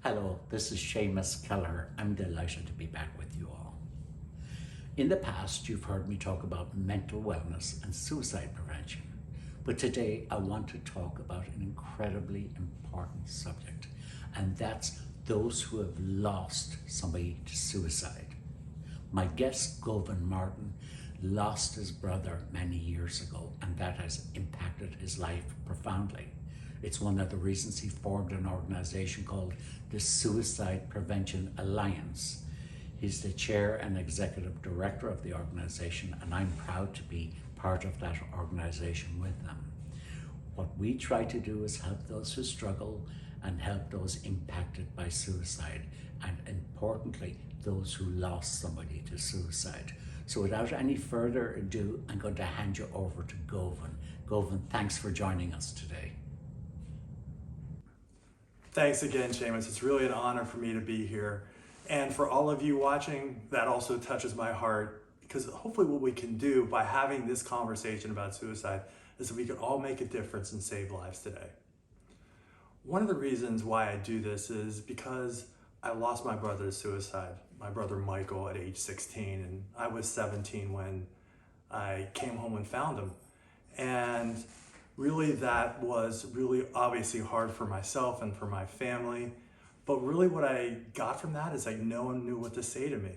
Hello, this is Seamus Kelleher. I'm delighted to be back with you all. In the past, you've heard me talk about mental wellness and suicide prevention, but today I want to talk about an incredibly important subject, and that's those who have lost somebody to suicide. My guest, Govan lost his brother many years ago, and that has impacted his life profoundly. It's one of the reasons he formed an organization called the Suicide Prevention Alliance. He's the chair and executive director of the organization, and I'm proud to be part of that organization with them. What we try to do is help those who struggle and help those impacted by suicide, and importantly, those who lost somebody to suicide. So without any further ado, I'm going to hand you over to Govan. Govan, thanks for joining us today. Thanks again, Seamus. It's really an honor for me to be here. And for all of you watching, that also touches my heart, because hopefully what we can do by having this conversation about suicide is that we can all make a difference and save lives today. One of the reasons why I do this is because I lost my brother to suicide, my brother Michael, at age 16, and I was 17 when I came home and found him. And really that was really obviously hard for myself and for my family. But really what I got from that is like no one knew what to say to me.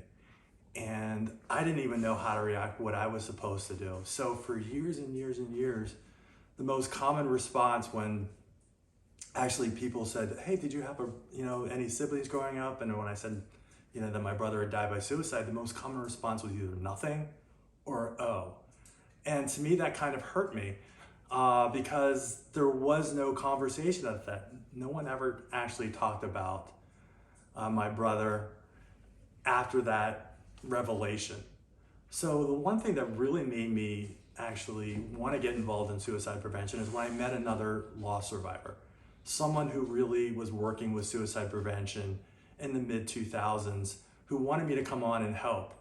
And I didn't even know how to react, what I was supposed to do. So for years and years and years, the most common response when actually people said, hey, did you have any siblings growing up? And when I said, that my brother had died by suicide, the most common response was either nothing or oh. And to me, that kind of hurt me. Because there was no conversation of that. No one ever actually talked about my brother after that revelation. So the one thing that really made me actually want to get involved in suicide prevention is when I met another loss survivor, someone who really was working with suicide prevention in the mid-2000s, who wanted me to come on and help.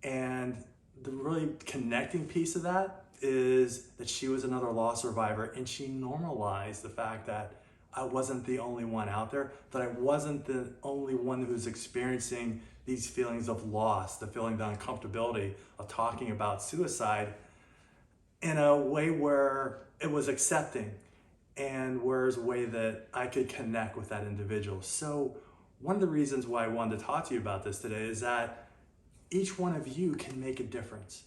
And the really connecting piece of that is that she was another loss survivor, and she normalized the fact that I wasn't the only one out there, that I wasn't the only one who's experiencing these feelings of loss, the feeling of uncomfortability of talking about suicide in a way where it was accepting and whereas a way that I could connect with that individual. So one of the reasons why I wanted to talk to you about this today is that each one of you can make a difference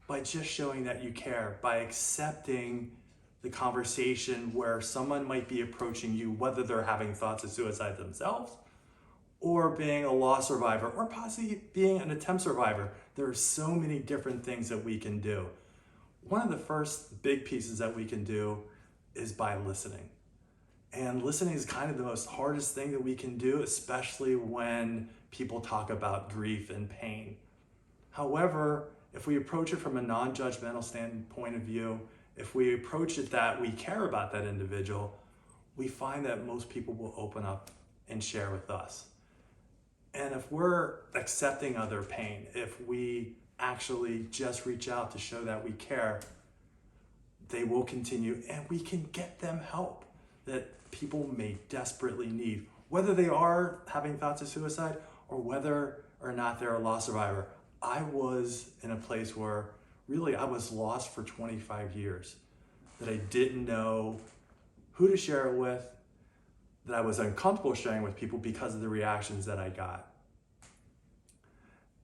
by just showing that you care, by accepting the conversation where someone might be approaching you, whether they're having thoughts of suicide themselves or being a loss survivor or possibly being an attempt survivor. There are so many different things that we can do. One of the first big pieces that we can do is by listening. And listening is kind of the most hardest thing that we can do, especially when people talk about grief and pain. However, if we approach it from a non-judgmental standpoint of view, if we approach it that we care about that individual, we find that most people will open up and share with us. And if we're accepting other pain, if we actually just reach out to show that we care, they will continue, and we can get them help that people may desperately need, whether they are having thoughts of suicide or whether or not they're a loss survivor. I was in a place where really I was lost for 25 years, that I didn't know who to share it with, that I was uncomfortable sharing with people because of the reactions that I got.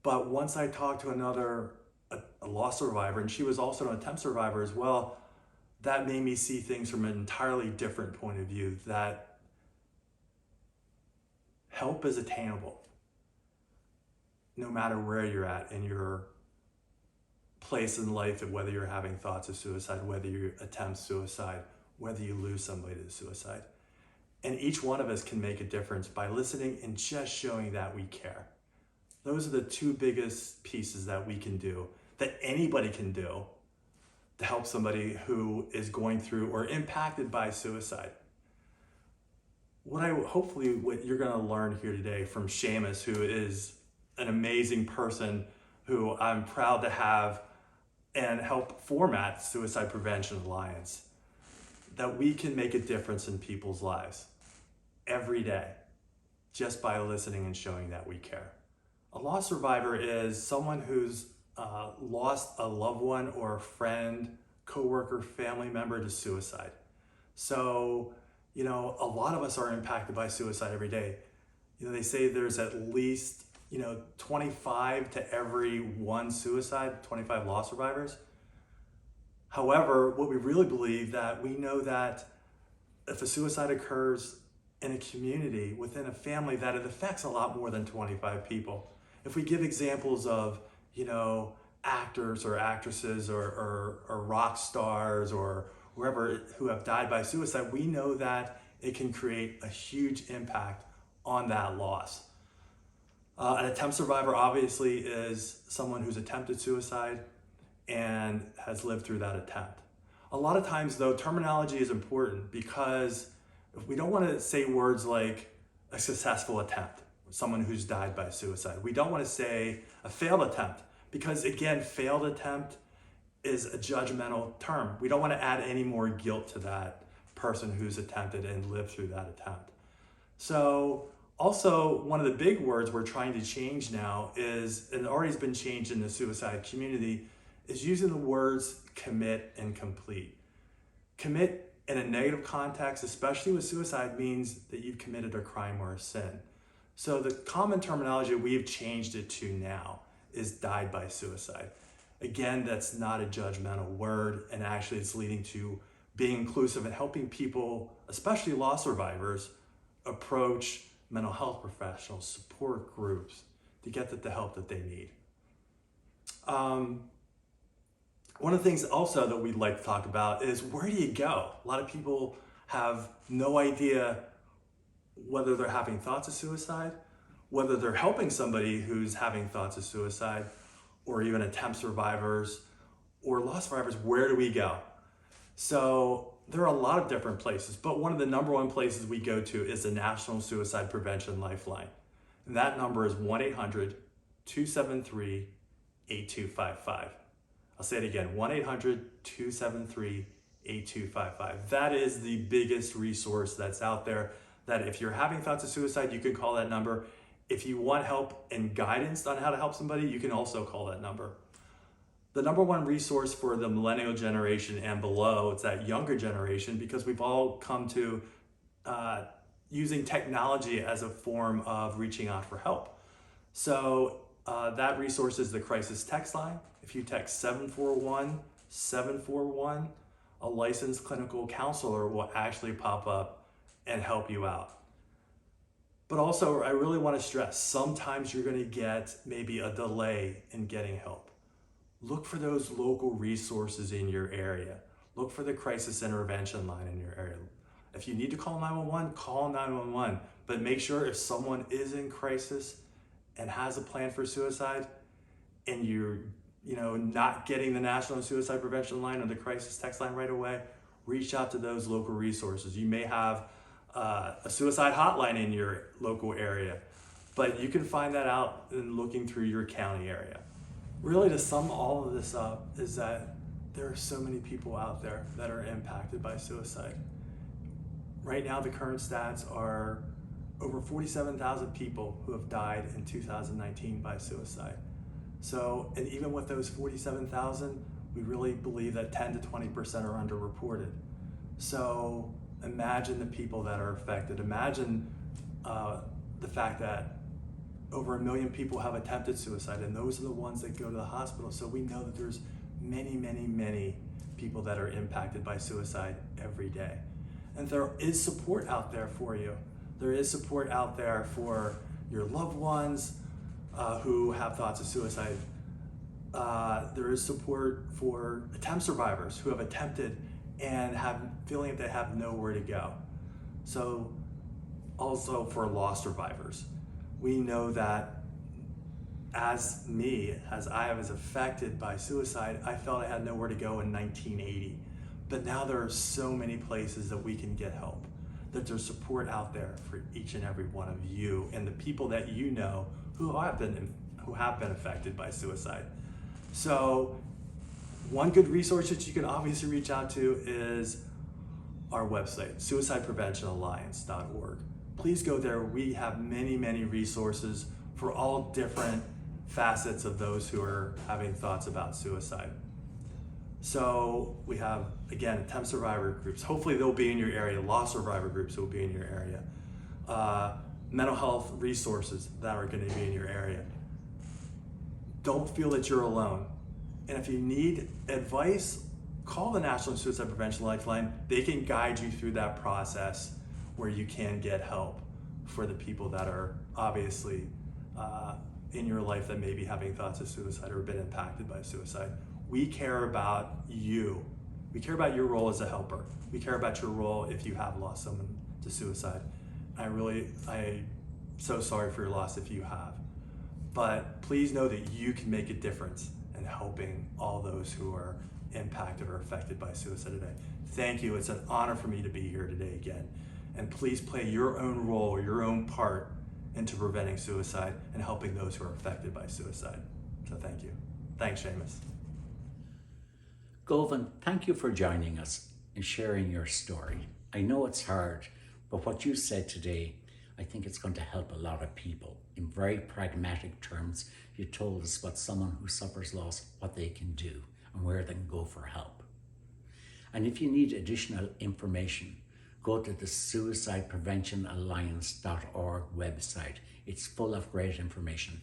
But once I talked to a loss survivor, and she was also an attempt survivor as well, that made me see things from an entirely different point of view, that help is attainable. No matter where you're at in your place in life, and whether you're having thoughts of suicide, whether you attempt suicide, whether you lose somebody to suicide. And each one of us can make a difference by listening and just showing that we care. Those are the two biggest pieces that we can do, that anybody can do to help somebody who is going through or impacted by suicide. What you're gonna learn here today from Seamus, who is an amazing person who I'm proud to have and help format Suicide Prevention Alliance, that we can make a difference in people's lives every day. just by listening and showing that we care. A loss survivor is someone who's lost a loved one or a friend, coworker, family member to suicide. So, a lot of us are impacted by suicide every day. They say there's at least, 25 to every one suicide, 25 loss survivors. However, what we really believe that we know that if a suicide occurs in a community, within a family, that it affects a lot more than 25 people. If we give examples of, actors or actresses or rock stars or whoever who have died by suicide, we know that it can create a huge impact on that loss. An attempt survivor obviously is someone who's attempted suicide and has lived through that attempt. A lot of times though, terminology is important because we don't want to say words like a successful attempt, someone who's died by suicide. We don't want to say a failed attempt because again, failed attempt is a judgmental term. We don't want to add any more guilt to that person who's attempted and lived through that attempt. So also one of the big words we're trying to change now is, and already has been changed in the suicide community, is using the words commit and complete. Commit in a negative context, especially with suicide, means that you've committed a crime or a sin. So the common terminology we've changed it to now is died by suicide. Again, that's not a judgmental word, and actually it's leading to being inclusive and helping people, especially loss survivors, approach mental health professionals, support groups to get the help that they need. One of the things also that we'd like to talk about is where do you go? A lot of people have no idea whether they're having thoughts of suicide, whether they're helping somebody who's having thoughts of suicide, or even attempt survivors or loss survivors. Where do we go? So there are a lot of different places, but one of the number one places we go to is the National Suicide Prevention Lifeline. And that number is 1-800-273-8255. I'll say it again, 1-800-273-8255. That is the biggest resource that's out there, that if you're having thoughts of suicide, you can call that number. If you want help and guidance on how to help somebody, you can also call that number. The number one resource for the millennial generation and below, it's that younger generation, because we've all come to using technology as a form of reaching out for help. So that resource is the crisis text line. If you text 741-741, a licensed clinical counselor will actually pop up and help you out. But also, I really want to stress, sometimes you're going to get maybe a delay in getting help. Look for those local resources in your area. Look for the crisis intervention line in your area. If you need to call 911, call 911. But make sure if someone is in crisis and has a plan for suicide, and you're not getting the National Suicide Prevention Line or the crisis text line right away, reach out to those local resources. You may have a suicide hotline in your local area, but you can find that out in looking through your county area. Really, to sum all of this up, is that there are so many people out there that are impacted by suicide. Right now, the current stats are over 47,000 people who have died in 2019 by suicide. So, and even with those 47,000, we really believe that 10 to 20% are underreported. So imagine the people that are affected. Imagine the fact that over 1 million people have attempted suicide, and those are the ones that go to the hospital. So we know that there's many, many, many people that are impacted by suicide every day. And there is support out there for you. There is support out there for your loved ones who have thoughts of suicide. There is support for attempt survivors who have attempted and have feeling that they have nowhere to go. So also for loss survivors. We know that as I was affected by suicide, I felt I had nowhere to go in 1980. But now there are so many places that we can get help, that there's support out there for each and every one of you and the people that you know who have been affected by suicide. So one good resource that you can obviously reach out to is our website, suicidepreventionalliance.org. please go there. We have many, many resources for all different facets of those who are having thoughts about suicide. So we have, again, attempt survivor groups. Hopefully they'll be in your area. Loss survivor groups will be in your area. Mental health resources that are going to be in your area. Don't feel that you're alone. And if you need advice, call the National Suicide Prevention Lifeline. They can guide you through that process where you can get help for the people that are obviously in your life that may be having thoughts of suicide or been impacted by suicide. We care about you. We care about your role as a helper. We care about your role if you have lost someone to suicide. I'm so sorry for your loss if you have. But please know that you can make a difference in helping all those who are impacted or affected by suicide today. Thank you. It's an honor for me to be here today again. And please play your own role, your own part into preventing suicide and helping those who are affected by suicide. So thank you. Thanks, Seamus. Govan, thank you for joining us and sharing your story. I know it's hard, but what you said today, I think it's going to help a lot of people. In very pragmatic terms, you told us what someone who suffers loss, what they can do and where they can go for help. And if you need additional information, go to the suicidepreventionalliance.org website. It's full of great information.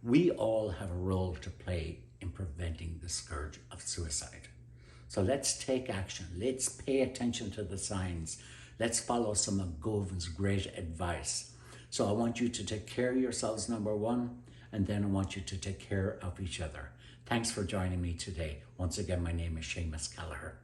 We all have a role to play in preventing the scourge of suicide. So let's take action. Let's pay attention to the signs. Let's follow some of Govan's great advice. So I want you to take care of yourselves, number one, and then I want you to take care of each other. Thanks for joining me today. Once again, my name is Seamus Kelleher.